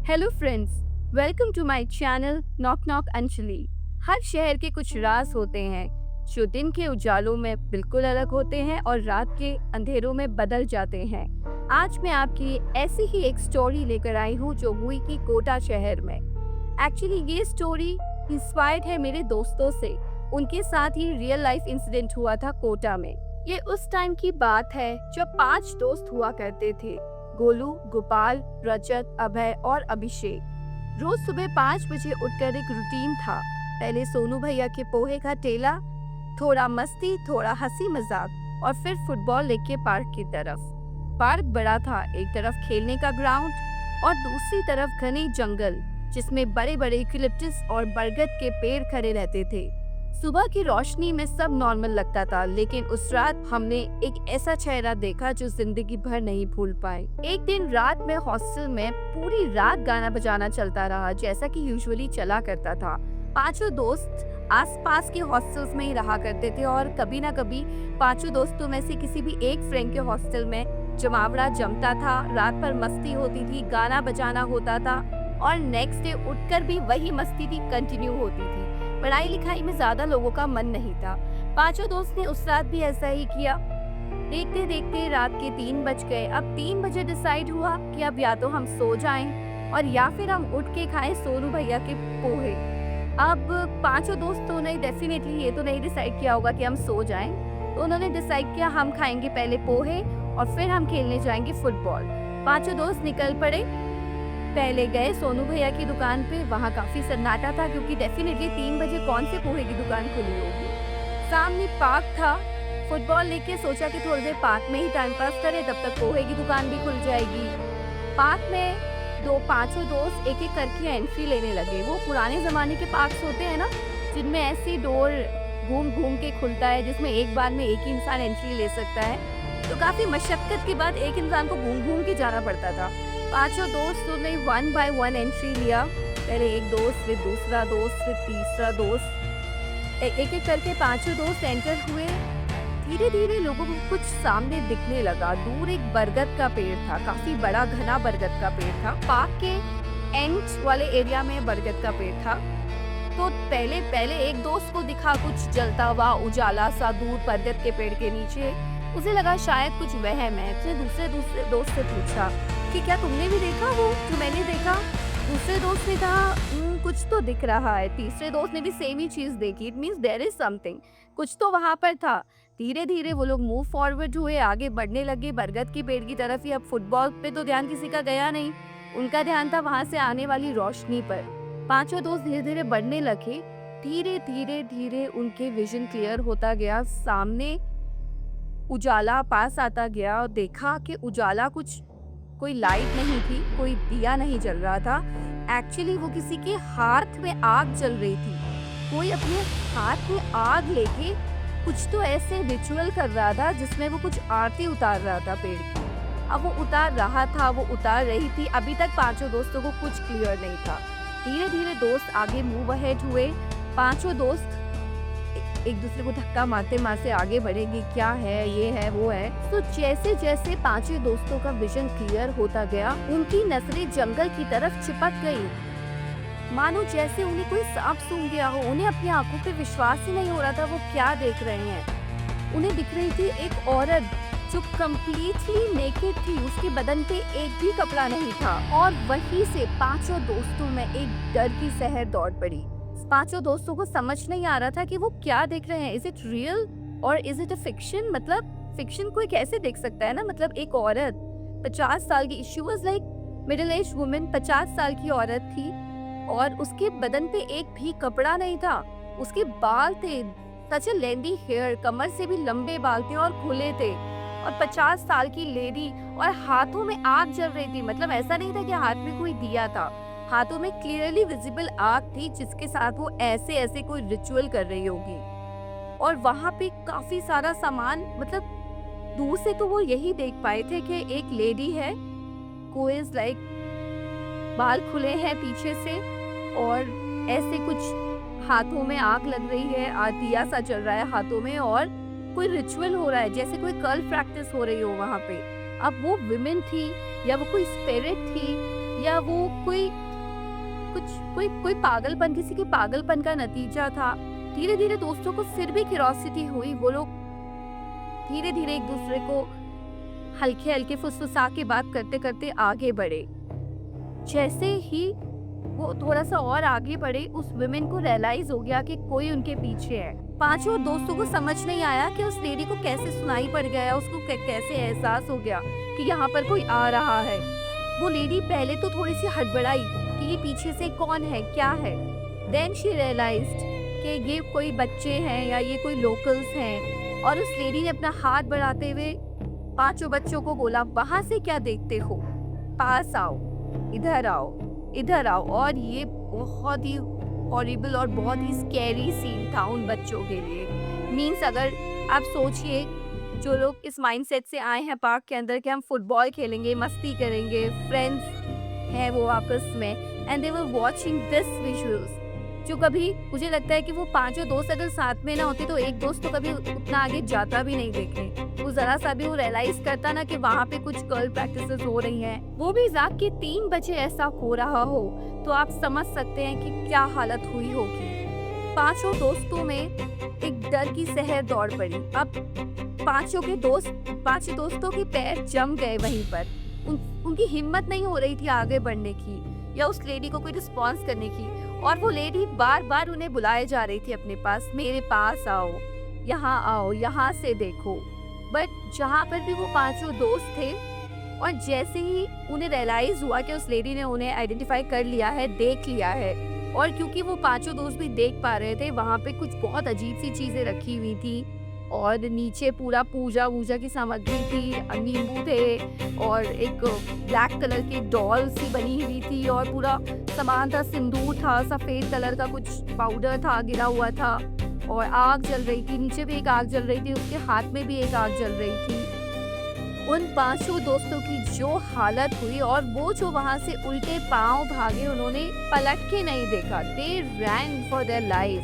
Hello friends, welcome to my channel knock knock Anjali. हर शहर के कुछ राज होते हैं जो दिन के उजालों में बिल्कुल अलग होते हैं और रात के अंधेरों में बदल जाते हैं। आज मैं आपकी ऐसी ही एक स्टोरी लेकर आई हूँ जो हुई कि कोटा शहर में। एक्चुअली ये स्टोरी इंस्पायर्ड है मेरे दोस्तों से। उनके साथ ही रियल लाइफ इंसिडेंट हुआ था कोटा में। ये उस टाइम की बात है जब 5 दोस्त हुआ करते थे, गोलू, गोपाल, रजत, अभय और अभिषेक। रोज सुबह 5 बजे उठकर एक रूटीन था। पहले सोनू भैया के पोहे का ठेला, थोड़ा मस्ती, थोड़ा हंसी मजाक और फिर फुटबॉल लेके पार्क की तरफ। पार्क बड़ा था, एक तरफ खेलने का ग्राउंड और दूसरी तरफ घने जंगल जिसमें बड़े बड़े यूकलिप्टस और बरगद के पेड़ खड़े रहते थे। सुबह की रोशनी में सब नॉर्मल लगता था, लेकिन उस रात हमने एक ऐसा चेहरा देखा जो जिंदगी भर नहीं भूल पाए। एक दिन रात में हॉस्टल में पूरी रात गाना बजाना चलता रहा, जैसा कि यूजुअली चला करता था। 5 दोस्त आसपास के हॉस्टल्स में ही रहा करते थे और कभी ना कभी 5 दोस्तों में से किसी भी एक फ्रेंड के हॉस्टल में जमावड़ा जमता था। रात भर मस्ती होती थी, गाना बजाना होता था और नेक्स्ट डे उठकर भी वही मस्ती थी कंटिन्यू होती थी। पढ़ाई लिखाई में ज्यादा लोगों का मन नहीं था। 5 दोस्त ने उस रात भी ऐसा ही किया। देखते देखते रात के 3 बज गए। अब 3 बजे डिसाइड हुआ कि अब या तो हम सो जाएं और या फिर हम उठ के खाएं सोनू भैया के पोहे। अब 5 दोस्तों ने डेफिनेटली ये तो नहीं डिसाइड किया होगा कि हम सो जाएं, तो उन्होंने डिसाइड किया हम खाएंगे पहले पोहे और फिर हम खेलने जाएंगे फुटबॉल। 5 दोस्त निकल पड़े। पहले गए सोनू भैया की दुकान पे। वहाँ काफी सन्नाटा था क्योंकि डेफिनेटली 3 बजे कौन से पोहे की दुकान खुली होगी। सामने पार्क था। फुटबॉल लेके सोचा कि थोड़ी देर पार्क में ही टाइम पास करें, तब तक पोहे की दुकान भी खुल जाएगी। पार्क में 5 दोस्त एक एक करके एंट्री लेने लगे। वो पुराने जमाने के पार्क होते हैं ना, जिनमें ऐसी डोर घूम घूम के खुलता है, जिसमें एक बार में एक ही इंसान एंट्री ले सकता है। तो काफी मशक्कत के बाद एक इंसान को घूम घूम के जाना पड़ता था। 5 दोस्तों ने 1 बाय 1 एंट्री लिया। पहले एक दोस्त, फिर दूसरा दोस्त, फिर तीसरा दोस्त। एक एक करके 5 दोस्त एंटर हुए। धीरे धीरे लोगों को कुछ सामने दिखने लगा। दूर एक बरगद का पेड़ था, काफी बड़ा घना बरगद का पेड़ था। पार्क के एंड वाले एरिया में बरगद का पेड़ था। तो पहले एक दोस्त को दिखा कुछ जलता हुआ उजाला सा दूर बरगद के पेड़ के नीचे। उसे लगा शायद कुछ वहम है। उसने दूसरे दोस्त से पूछा कि क्या तुमने भी देखा वो जो मैंने देखा? दूसरे दोस्त ने कहा कुछ तो दिख रहा है। तीसरे दोस्त ने भी सेम ही चीज देखी। It means there is something, कुछ तो वहां पर था। धीरे धीरे वो लोग मूव फॉरवर्ड हुए, आगे बढ़ने लगे बरगद के पेड़ की तरफ ही। अब फुटबॉल पे तो ध्यान किसी का गया नहीं, उनका ध्यान था वहां से आने वाली रोशनी पर। 5 दोस्त धीरे धीरे बढ़ने लगे। धीरे धीरे धीरे उनके विजन क्लियर होता गया। सामने उजाला पास आता गया और देखा कि उजाला कोई लाइट नहीं थी, कोई दिया नहीं जल रहा था। एक्चुअली वो किसी के हाथ में आग जल रही थी। कोई अपने हाथ में आग लेके कुछ तो ऐसे रिचुअल कर रहा था जिसमें वो कुछ आरती उतार रहा था पेड़ की। अब वो उतार रहा था, वो उतार रही थी। अभी तक 5 दोस्तों को कुछ क्लियर नहीं था। धीरे धीरे दोस्त आगे मूव अहेड हुए। 5 दोस्त एक दूसरे को धक्का मारते मारते आगे बढ़ेंगे, क्या है, ये है, वो है। तो जैसे जैसे 5 दोस्तों का विजन क्लियर होता गया, उनकी नजरें जंगल की तरफ चिपक गई। मानो जैसे उन्हें कोई सांप सूंघ गया हो। उन्हें अपनी आंखों पे विश्वास ही नहीं हो रहा था वो क्या देख रहे हैं। उन्हें दिख रही थी एक औरत जो कम्प्लीटली नेकेड थी। उसके बदन पे एक भी कपड़ा नहीं था और वहीं से 5 दोस्तों में एक डर की सहर दौड़ पड़ी। 5 दोस्तों को समझ नहीं आ रहा था कि वो क्या देख रहे हैं। इज इट रियल और इज इट अ फिक्शन? मतलब फिक्शन कोई कैसे देख सकता है ना। मतलब एक औरत 50 साल की, she was like middle age women, 50 साल की औरत थी और उसके बदन पे एक भी कपड़ा नहीं था। उसके बाल थे सच ए लेंदी हेयर, कमर से भी लंबे बाल थे और खुले थे। और 50 साल की लेडी और हाथों में आग जल रही थी। मतलब ऐसा नहीं था कि हाथ में कोई दिया था, हाथों में क्लियरली विजिबल आग थी जिसके साथ वो ऐसे ऐसे कोई रिचुअल कर रही होगी। और वहां पे काफी सारा सामान, मतलब दूर से तो वो यही देख पाए थे कि एक लेडी है, को इज लाइक बाल खुले हैं पीछे से और ऐसे कुछ हाथों में आग लग रही है, दिया सा चल रहा है हाथों में और कोई रिचुअल हो रहा है, जैसे कोई कर्ल प्रैक्टिस हो रही हो वहां पे। अब वो विमेन थी या वो कोई स्पिरिट थी या वो कोई पागलपन, किसी के पागलपन का नतीजा था। धीरे धीरे दोस्तों को फिर भी क्यूरोसिटी हुई। वो लोग धीरे धीरे एक दूसरे को हल्के हल्के फुसफुसा के बात करते करते आगे बढ़े। जैसे ही वो थोड़ा सा और आगे बढ़े, उस वुमेन को रियलाइज हो गया कि कोई उनके पीछे है। पांचों दोस्तों को समझ नहीं आया कि उस लेडी को कैसे सुनाई पड़ गया, उसको कैसे एहसास हो गया कि यहाँ पर कोई आ रहा है। वो लेडी पहले तो थोड़ी सी हड़बड़ाई कि ये पीछे से कौन है, क्या है। देन शी रियलाइज्ड कि ये कोई बच्चे हैं या ये कोई लोकल्स हैं। और उस लेडी ने अपना हाथ बढ़ाते हुए पांचों बच्चों को बोला, वहां से क्या देखते हो, पास आओ, इधर आओ, इधर आओ। और ये बहुत ही हॉरिबल और बहुत ही स्कैरी सीन था उन बच्चों के लिए। मीन्स अगर आप सोचिए, जो लोग इस माइंडसेट से आए हैं पार्क के अंदर कि हम फुटबॉल खेलेंगे, मस्ती करेंगे, फ्रेंड्स हैं वो आपस में, and they were watching this visuals. जो कभी मुझे लगता है कि वो पांचों दोस्त अगर साथ में ना होते तो एक दोस्त तो कभी उतना आगे जाता भी नहीं देखने। वो जरा सा भी वो रियलाइज करता ना कि वहाँ पे कुछ गर्ल प्रैक्टिसेस हो रही हैं, वो भी रात के 3 बजे ऐसा हो रहा हो, तो आप समझ सकते हैं कि क्या हालत हुई होगी। पांचों दोस्तों में एक डर की सहर दौड़ पड़ी। अब पांचों दोस्तों के पैर जम गए वहीं पर। उनकी हिम्मत नहीं हो रही थी आगे बढ़ने की या उस लेडी को कोई रिस्पॉन्स करने की। और वो लेडी बार बार उन्हें बुलाए जा रही थी अपने पास, मेरे पास आओ, यहाँ से देखो। बट जहाँ पर भी वो पांचों दोस्त थे, और जैसे ही उन्हें रियलाइज हुआ कि उस लेडी ने उन्हें आइडेंटिफाई कर लिया है, देख लिया है, और क्योंकि वो पांचों दोस्त भी देख पा रहे थे, वहाँ पे कुछ बहुत अजीब सी चीजें रखी हुई थी और नीचे पूरा पूजा वूजा की सामग्री थी, नींबू थे और एक ब्लैक कलर की डॉल सी बनी हुई थी और पूरा सामान था, सिंदूर था, सफेद कलर का कुछ पाउडर था गिरा हुआ था, और आग जल रही थी, नीचे भी एक आग जल रही थी, उसके हाथ में भी एक आग जल रही थी। उन पांचों दोस्तों की जो हालत हुई, और वो जो वहां से उल्टे पांव भागे, उन्होंने पलट के नहीं देखा। दे रैन फॉर देयर लाइफ।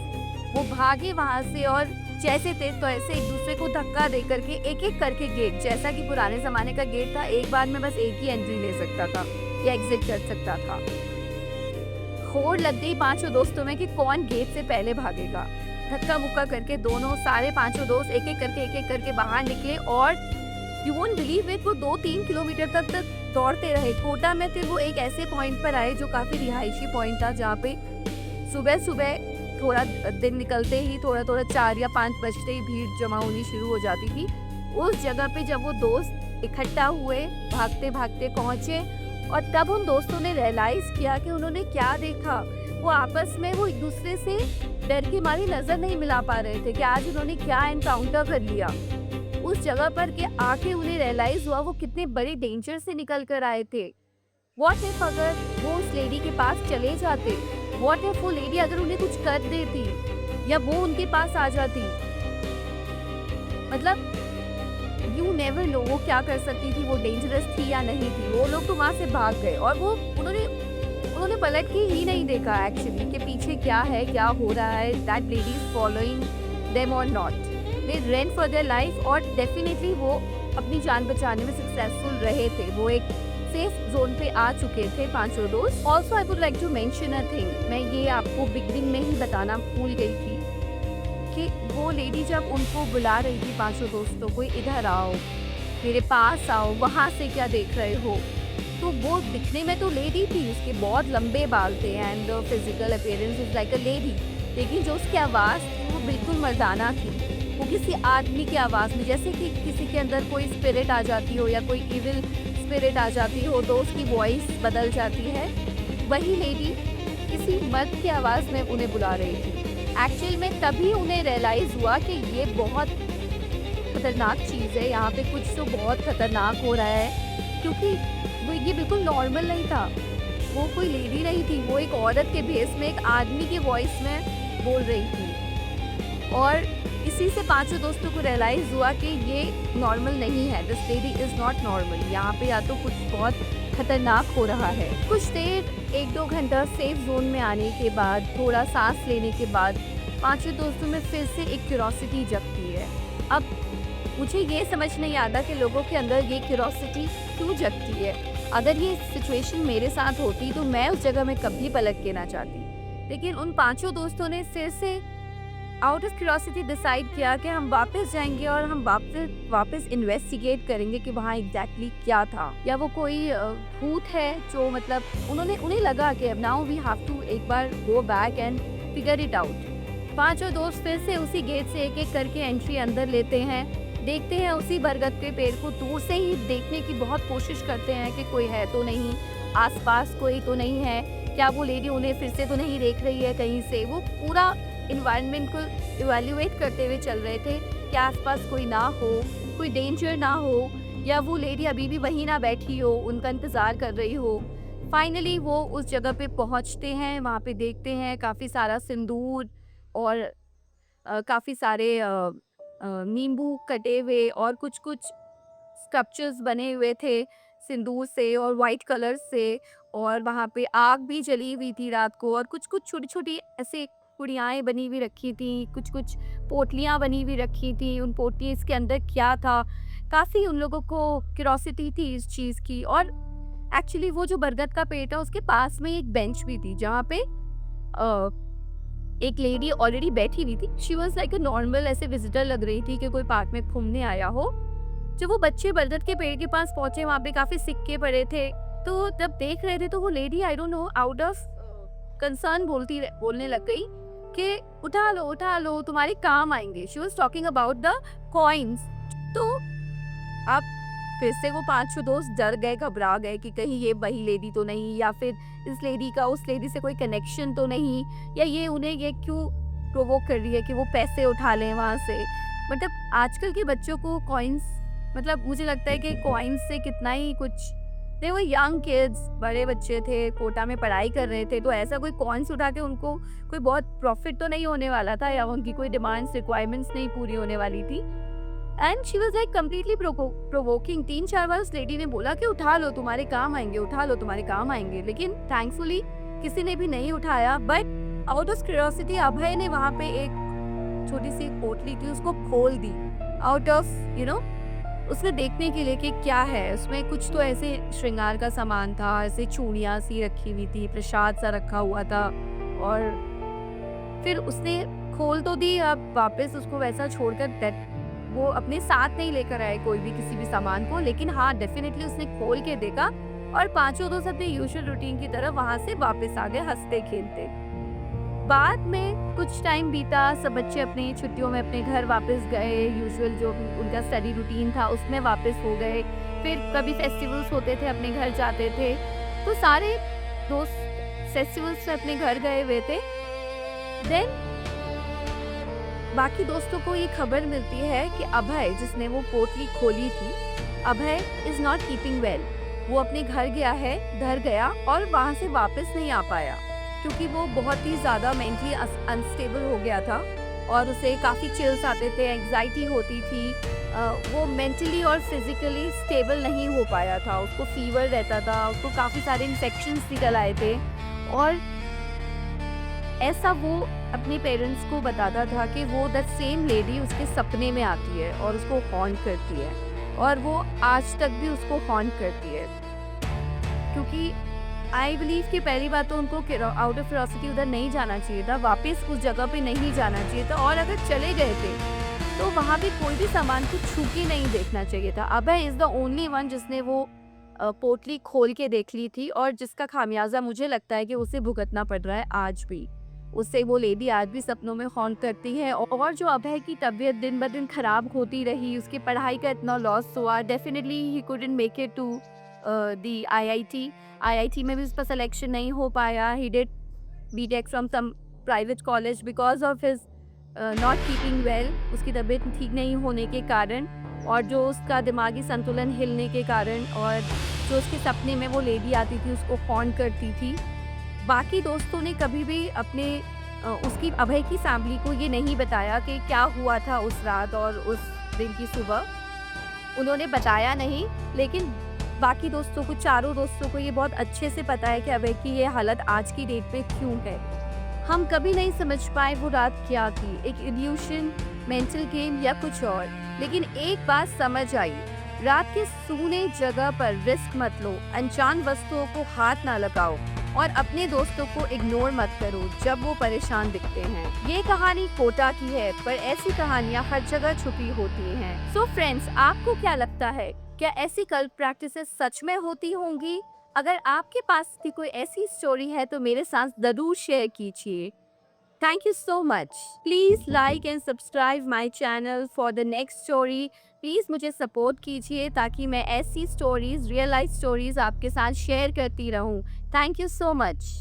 वो भागे वहां से और जैसे थे तो ऐसे एक दूसरे को धक्का दे करके एक एक करके गेट, जैसा कि पुराने जमाने का गेट था, एक बार में बस एक ही एंट्री ले सकता था या एग्जिट कर सकता था। होड़ लग गई पांचों दोस्तों में कि कौन गेट से पहले भागेगा। धक्का मुक्का करके सारे पांचों दोस्त एक एक करके बाहर निकले, और यू वोंट बिलीव इट, वो 2-3 किलोमीटर तक दौड़ते रहे। कोटा में थे वो एक ऐसे पॉइंट पर आए जो काफी रिहायशी पॉइंट था, जहाँ पे सुबह सुबह थोड़ा दिन निकलते ही थोड़ा 4 या 5 बजते ही भीड़ जमा होनी शुरू हो जाती थी। उस जगह पे जब वो दोस्त इकट्ठा हुए, भागते भागते पहुंचे, और तब उन दोस्तों ने रियलाइज किया कि उन्होंने क्या देखा। वो आपस में वो एक दूसरे से डर के मारे नजर नहीं मिला पा रहे थे कि आज उन्होंने क्या एनकाउंटर कर लिया। उस जगह पर के आके उन्हें रियलाइज हुआ वो कितने बड़े डेंजर से निकल कर आए थे। व्हाट इफ अगर वो उस लेडी के पास चले जाते, व्हाट इफ वो लेडी अगर उन्हें कुछ कर देती या वो उनके पास आ जाती। मतलब यू नेवर नो वो क्या कर सकती थी, वो डेंजरस थी या नहीं थी। वो लोग तो वहां से भाग गए और उन्होंने पलट के ही नहीं देखा एक्चुअली कि पीछे क्या है, क्या हो रहा है, that lady is following them और not. They run for their life, और डेफिनेटली वो अपनी जान बचाने में सक्सेसफुल रहे थे। वो एक सेफ जोन पे आ चुके थे पांचों दोस्त। Also I would like to mention a thing, मैं ये आपको बिगनिंग में ही बताना भूल गई थी कि वो लेडी जब उनको बुला रही थी पांचों दोस्तों को, इधर आओ, मेरे पास आओ, वहाँ से क्या देख रहे हो, तो वो दिखने में तो लेडी थी, उसके बहुत लंबे बाल थे and physical appearance is like a lady, लेकिन जो उसकी आवाज़ थी वो बिल्कुल मर्दाना थी। वो किसी आदमी की आवाज़ में, जैसे कि किसी के अंदर कोई स्पिरिट आ जाती हो या कोई इविल स्पिरिट आ जाती हो तो उसकी वॉइस बदल जाती है, वही लेडी किसी मर्द की आवाज़ में उन्हें बुला रही थी। एक्चुअल में तभी उन्हें रियलाइज़ हुआ कि ये बहुत खतरनाक चीज़ है, यहाँ पे कुछ तो बहुत खतरनाक हो रहा है, क्योंकि वो ये बिल्कुल नॉर्मल नहीं था। वो कोई लेडी नहीं थी, वो एक औरत के भेस में एक आदमी की वॉइस में बोल रही थी। और इसी से पांचों दोस्तों को रियलाइज़ हुआ कि ये नॉर्मल नहीं है, this lady is not normal, यहाँ पे या तो कुछ बहुत खतरनाक हो रहा है। कुछ देर 1-2 घंटा सेफ जोन में आने के बाद, थोड़ा सांस लेने के बाद, पांचों दोस्तों में फिर से एक क्यूरोसिटी जगती है। अब मुझे ये समझ नहीं आता कि लोगों के अंदर ये क्यूरोसिटी क्यों जगती है। अगर ये सिचुएशन मेरे साथ होती तो मैं उस जगह में कभी पलट के ना जाती। लेकिन उन पांचों दोस्तों ने फिर से आउट ऑफ क्यूरियोसिटी डिसाइड किया कि हम वापस जाएंगे और हम वापस इन्वेस्टिगेट करेंगे कि वहाँ एग्जैक्टली क्या था, या वो कोई भूत है जो मतलब उन्हें लगा कि अब नाउ वी हैव टू एक बार go back and figure it out. पांचों दोस्त फिर से उसी गेट से एक एक करके एंट्री अंदर लेते हैं, देखते हैं उसी बरगद के पेड़ को दूर से ही देखने की बहुत कोशिश करते हैं कि कोई है तो नहीं, आसपास कोई तो नहीं है, क्या वो लेडी उन्हें फिर से तो नहीं देख रही है कहीं से। वो पूरा इन्वायरमेंट को इवैल्यूएट करते हुए चल रहे थे कि आसपास कोई ना हो, कोई डेंजर ना हो, या वो लेडी अभी भी वहीं ना बैठी हो, उनका इंतज़ार कर रही हो। फाइनली वो उस जगह पे पहुंचते हैं, वहाँ पे देखते हैं काफ़ी सारा सिंदूर और काफ़ी सारे नींबू कटे हुए और कुछ स्कल्पचर्स बने हुए थे सिंदूर से और वाइट कलर से, और वहाँ पे आग भी जली हुई थी रात को, और कुछ छोटी-छोटी ऐसे गुड़ियाएँ बनी हुई रखी थी, कुछ पोटलियाँ बनी हुई रखी थी। उन पोटलीज़ के अंदर क्या था, काफ़ी उन लोगों को क्यूरोसिटी थी इस चीज़ की। और एक्चुअली वो जो बरगद का पेड़ था उसके पास में एक बेंच भी थी जहाँ पे एक लेडी ऑलरेडी बैठी हुई थी। She was like a normal ऐसे विजिटर लग रही थी कि कोई पार्क में घूमने आया हो। जब वो बच्चे बरगद के पेड़ के पास पहुंचे, वहाँ पे काफी सिक्के पड़े थे, तो जब देख रहे थे तो वो lady I don't know out of concern बोलने लग गई कि उठा लो तुम्हारे काम आएंगे। She was talking about the coins. तो अब फिर से वो पांचों दोस्त डर गए, घबरा गए कि कहीं ये वही लेडी तो नहीं, या फिर इस लेडी का उस लेडी से कोई कनेक्शन तो नहीं, या ये उन्हें ये क्यों प्रोवोक कर रही है कि वो पैसे उठा लें वहाँ से। मतलब आजकल के बच्चों को कॉइन्स, मतलब मुझे लगता है कि कॉइन्स से कितना ही कुछ, दे वो यंग किड्स, बड़े बच्चे थे, कोटा में पढ़ाई कर रहे थे, तो ऐसा कोई कॉइन्स उठा के उनको कोई बहुत प्रॉफिट तो नहीं होने वाला था, या उनकी कोई डिमांड्स रिक्वायरमेंट्स नहीं पूरी होने वाली थी। And she was like completely provoking. 3-4 बार उस लेडी ने बोला कि उठा लो तुम्हारे काम आएंगे, उठा लो तुम्हारे काम आएंगे, लेकिन थैंकफुली किसी ने भी नहीं उठाया। बट आउट ऑफ क्यूरियोसिटी अभय ने वहाँ पे एक छोटी सी पोटली थी उसको खोल दी, आउट ऑफ उसने देखने के लिए कि क्या है उसमें। कुछ तो ऐसे श्रृंगार का सामान था, ऐसे चूड़ियाँ सी रखी हुई थी, प्रसाद सा रखा हुआ था, और फिर उसने खोल तो दी। अब वापस उसको वैसा छोड़कर वो अपने साथ नहीं लेकर आए कोई भी किसी भी सामान को, लेकिन हाँ डेफिनेटली उसने खोल के देखा, और पांचों दोस्त अपने यूजुअल रूटीन की तरह वहां से वापस आ गए हंसते खेलते। बाद में कुछ टाइम बीता, सब बच्चे अपनी छुट्टियों में अपने घर वापस गए, यूजुअल जो उनका स्टडी रूटीन था उसमें वापस हो गए। फिर कभी फेस्टिवल्स होते थे अपने घर जाते थे, तो सारे दोस्त फेस्टिवल्स में अपने घर गए हुए थे। देन बाकी दोस्तों को ये खबर मिलती है कि अभय, जिसने वो पोटली खोली थी, अभय इज नॉट कीपिंग वेल। वो अपने घर गया और वहाँ से वापस नहीं आ पाया, क्योंकि वो बहुत ही ज़्यादा मेंटली अनस्टेबल हो गया था, और उसे काफ़ी चिल्स आते थे, एंग्जाइटी होती थी। वो मेंटली और फिजिकली स्टेबल नहीं हो पाया था, उसको फीवर रहता था, उसको काफ़ी सारे इन्फेक्शंस निकल आए थे, और ऐसा वो अपने पेरेंट्स को बताता था कि वो दैट सेम लेडी उसके सपने में आती है और उसको हॉन्ट करती है, और वो आज तक भी उसको हॉन्ट करती है। क्योंकि आई बिलीव कि पहली बात तो उनको आउट ऑफ क्यूरियोसिटी उधर नहीं जाना चाहिए था, वापस उस जगह पे नहीं जाना चाहिए था, और अगर चले गए थे तो वहाँ पे कोई भी सामान को छू के नहीं देखना चाहिए था। अभय इज़ द ओनली वन जिसने वो पोटली खोल के देख ली थी, और जिसका खामियाजा मुझे लगता है कि उसे भुगतना पड़ रहा है आज भी। उससे वो लेडी आज भी सपनों में हॉन्ट करती है, और जो अभय की तबीयत दिन ब दिन खराब होती रही, उसकी पढ़ाई का इतना लॉस हुआ, definitely he couldn't make it to the IIT में भी उसका सिलेक्शन नहीं हो पाया। He did BTech from some private college because of his not keeping well, उसकी तबीयत ठीक नहीं होने के कारण, और जो उसका दिमागी संतुलन हिलने के कारण, और जो उसके सपने में वो लेडी आती थी उसको हॉन्ट करती थी। बाकी दोस्तों ने कभी भी अपने उसकी अभय की फैमिली को ये नहीं बताया कि क्या हुआ था उस रात और उस दिन की सुबह, उन्होंने बताया नहीं। लेकिन बाकी दोस्तों को, चारों दोस्तों को ये बहुत अच्छे से पता है कि अभय की ये हालत आज की डेट पे क्यों है। हम कभी नहीं समझ पाए वो रात क्या थी, एक इल्यूशन, मेंटल गेम या कुछ और। लेकिन एक बात समझ आई, रात के सूने जगह पर रिस्क मत लो, अनजान वस्तुओं को हाथ ना लगाओ और अपने दोस्तों को इग्नोर मत करो जब वो परेशान दिखते हैं। ये कहानी कोटा की है, पर ऐसी कहानियाँ हर जगह छुपी होती हैं। सो फ्रेंड्स, आपको क्या लगता है, क्या ऐसी कल्प प्रैक्टिसेस सच में होती होंगी? अगर आपके पास भी कोई ऐसी स्टोरी है तो मेरे साथ जरूर शेयर कीजिए। Thank you so much. Please like and subscribe my channel for the next story. Please मुझे सपोर्ट कीजिए ताकि मैं ऐसी स्टोरीज, रियल लाइफ स्टोरीज आपके साथ शेयर करती रहूं। Thank you so much.